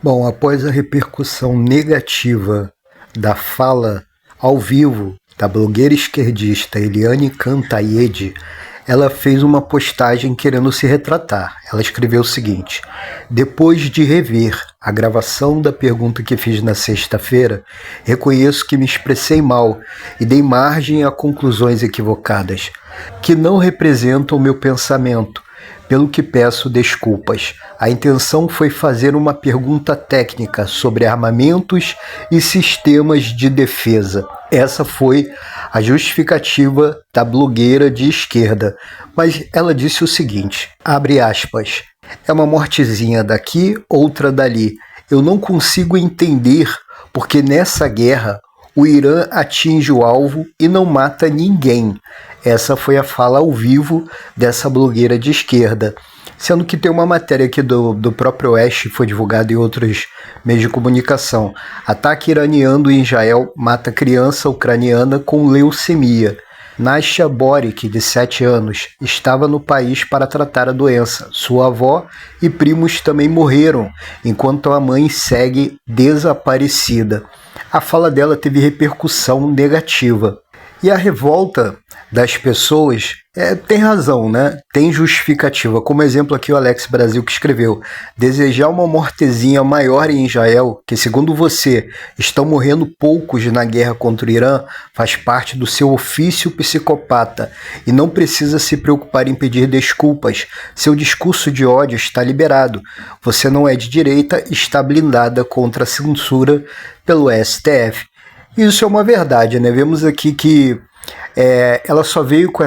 Bom, após a repercussão negativa da fala ao vivo da blogueira esquerdista Eliane Cantanhede, ela fez uma postagem querendo se retratar. Ela escreveu o seguinte: depois de rever a gravação da pergunta que fiz na sexta-feira, reconheço que me expressei mal e dei margem a conclusões equivocadas, que não representam o meu pensamento, pelo que peço desculpas. A intenção foi fazer uma pergunta técnica sobre armamentos e sistemas de defesa. Essa foi a justificativa da blogueira de esquerda. Mas ela disse o seguinte, abre aspas, é uma mortezinha daqui, outra dali. Eu não consigo entender porque nessa guerra o Irã atinge o alvo e não mata ninguém. Essa foi a fala ao vivo dessa blogueira de esquerda. Sendo que tem uma matéria aqui do próprio Oeste, foi divulgada em outros meios de comunicação. Ataque iraniano em Israel mata criança ucraniana com leucemia. Nasha Boric, de 7 anos, estava no país para tratar a doença. Sua avó e primos também morreram, enquanto a mãe segue desaparecida. A fala dela teve repercussão negativa. E a revolta das pessoas tem razão, né? Tem justificativa. Como exemplo aqui o Alex Brasil que escreveu: desejar uma mortezinha maior em Israel, que segundo você estão morrendo poucos na guerra contra o Irã, faz parte do seu ofício psicopata e não precisa se preocupar em pedir desculpas. Seu discurso de ódio está liberado. Você não é de direita, está blindada contra a censura pelo STF. Isso é uma verdade, né? Vemos aqui que ela só veio com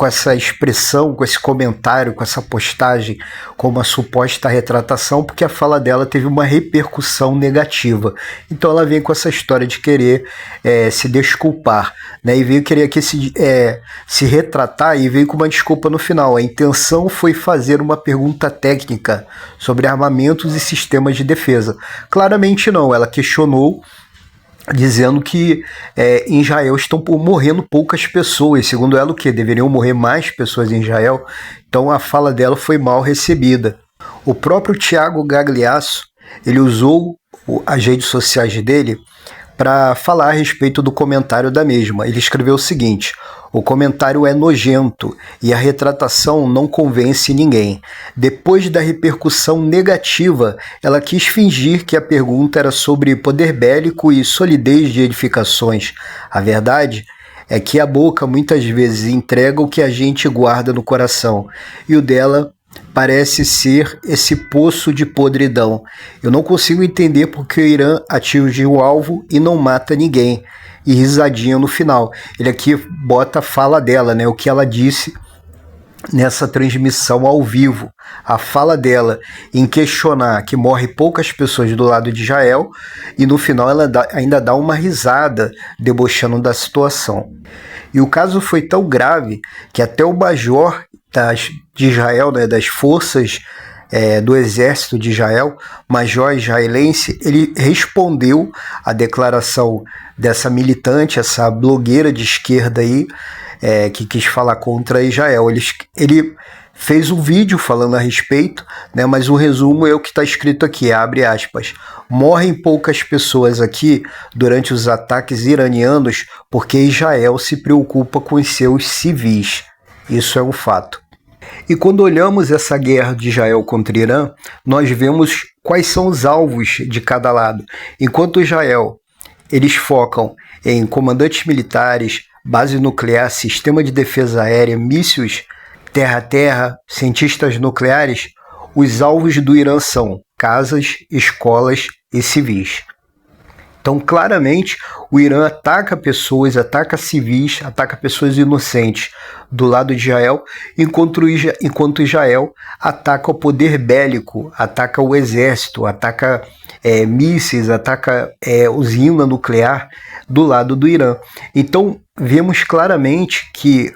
essa expressão, com esse comentário, com essa postagem, como uma suposta retratação, porque a fala dela teve uma repercussão negativa. Então ela vem com essa história de querer se desculpar, né? E veio querer aqui se retratar e veio com uma desculpa no final. A intenção foi fazer uma pergunta técnica sobre armamentos e sistemas de defesa. Claramente não, ela questionou, dizendo que em Israel estão morrendo poucas pessoas. Segundo ela, o que? Deveriam morrer mais pessoas em Israel? Então a fala dela foi mal recebida. O próprio Thiago Gagliasso, ele usou as redes sociais dele para falar a respeito do comentário da mesma. Ele escreveu o seguinte: o comentário é nojento e a retratação não convence ninguém. Depois da repercussão negativa, ela quis fingir que a pergunta era sobre poder bélico e solidez de edificações. A verdade é que a boca muitas vezes entrega o que a gente guarda no coração, e o dela parece ser esse poço de podridão. Eu não consigo entender porque o Irã atinge o alvo e não mata ninguém. E risadinha no final. Ele aqui bota a fala dela, né? O que ela disse nessa transmissão ao vivo. A fala dela em questionar que morre poucas pessoas do lado de Israel, e no final ela ainda dá uma risada debochando da situação. E o caso foi tão grave que até o major de Israel, né, das forças do exército de Israel, major israelense, ele respondeu à declaração dessa militante, essa blogueira de esquerda aí, que quis falar contra Israel. Ele fez um vídeo falando a respeito, né, mas o resumo é o que está escrito aqui, abre aspas: morrem poucas pessoas aqui durante os ataques iranianos porque Israel se preocupa com os seus civis. Isso é um fato. E quando olhamos essa guerra de Israel contra o Irã, nós vemos quais são os alvos de cada lado. Enquanto Israel, eles focam em comandantes militares, base nuclear, sistema de defesa aérea, mísseis terra-a-terra, cientistas nucleares, os alvos do Irã são casas, escolas e civis. Então, claramente, o Irã ataca pessoas, ataca civis, ataca pessoas inocentes do lado de Israel, enquanto Israel ataca o poder bélico, ataca o exército, ataca mísseis, ataca usina nuclear do lado do Irã. Então, vemos claramente que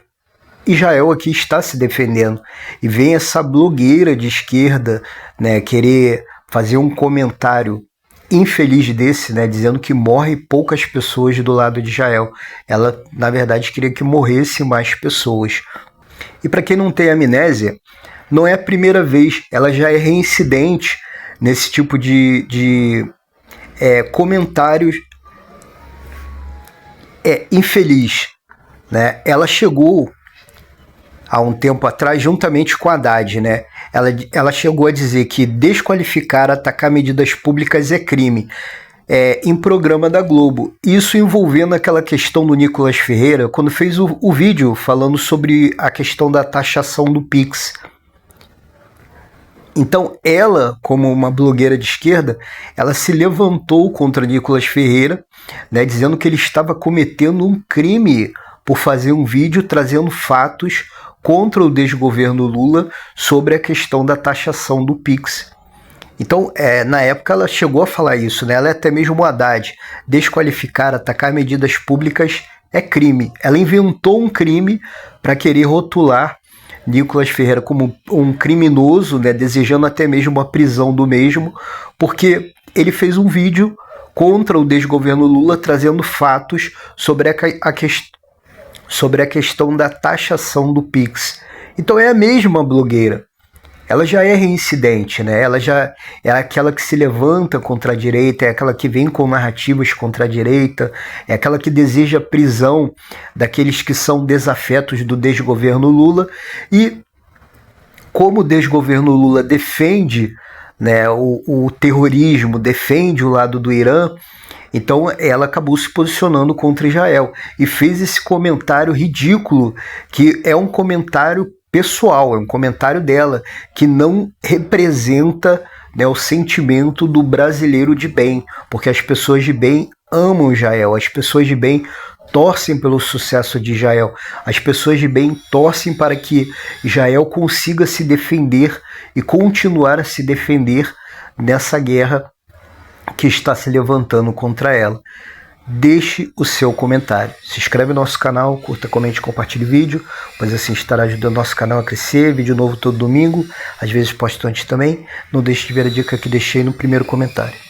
Israel aqui está se defendendo, e vem essa blogueira de esquerda, né, querer fazer um comentário infeliz desse, né, dizendo que morre poucas pessoas do lado de Israel. Ela, na verdade, queria que morresse mais pessoas. E para quem não tem amnésia, não é a primeira vez, ela já é reincidente nesse tipo de comentários infeliz, né? Ela chegou há um tempo atrás, juntamente com a Haddad, né? Ela chegou a dizer que desqualificar, atacar medidas públicas é crime, em programa da Globo. Isso envolvendo aquela questão do Nicolas Ferreira, quando fez o vídeo falando sobre a questão da taxação do Pix. Então ela, como uma blogueira de esquerda, ela se levantou contra Nicolas Ferreira, né, dizendo que ele estava cometendo um crime por fazer um vídeo trazendo fatos contra o desgoverno Lula sobre a questão da taxação do Pix. Então, na época ela chegou a falar isso, né? Ela até mesmo o Haddad, desqualificar, atacar medidas públicas é crime. Ela inventou um crime para querer rotular Nicolas Ferreira como um criminoso, né, desejando até mesmo a prisão do mesmo, porque ele fez um vídeo contra o desgoverno Lula trazendo fatos sobre a questão da taxação do Pix. Então é a mesma blogueira. Ela já é reincidente, né? Ela já é aquela que se levanta contra a direita, é aquela que vem com narrativas contra a direita, é aquela que deseja a prisão daqueles que são desafetos do desgoverno Lula. E como o desgoverno Lula defende, né, o terrorismo, defende o lado do Irã, então ela acabou se posicionando contra Israel e fez esse comentário ridículo, que é um comentário pessoal, é um comentário dela, que não representa, né, o sentimento do brasileiro de bem, porque as pessoas de bem amam Israel, as pessoas de bem torcem pelo sucesso de Israel, as pessoas de bem torcem para que Israel consiga se defender e continuar a se defender nessa guerra que está se levantando contra ela. Deixe o seu comentário, se inscreve no nosso canal, curta, comente, compartilhe o vídeo, pois assim estará ajudando o nosso canal a crescer. Vídeo novo todo domingo, às vezes posto antes também. Não deixe de ver a dica que deixei no primeiro comentário.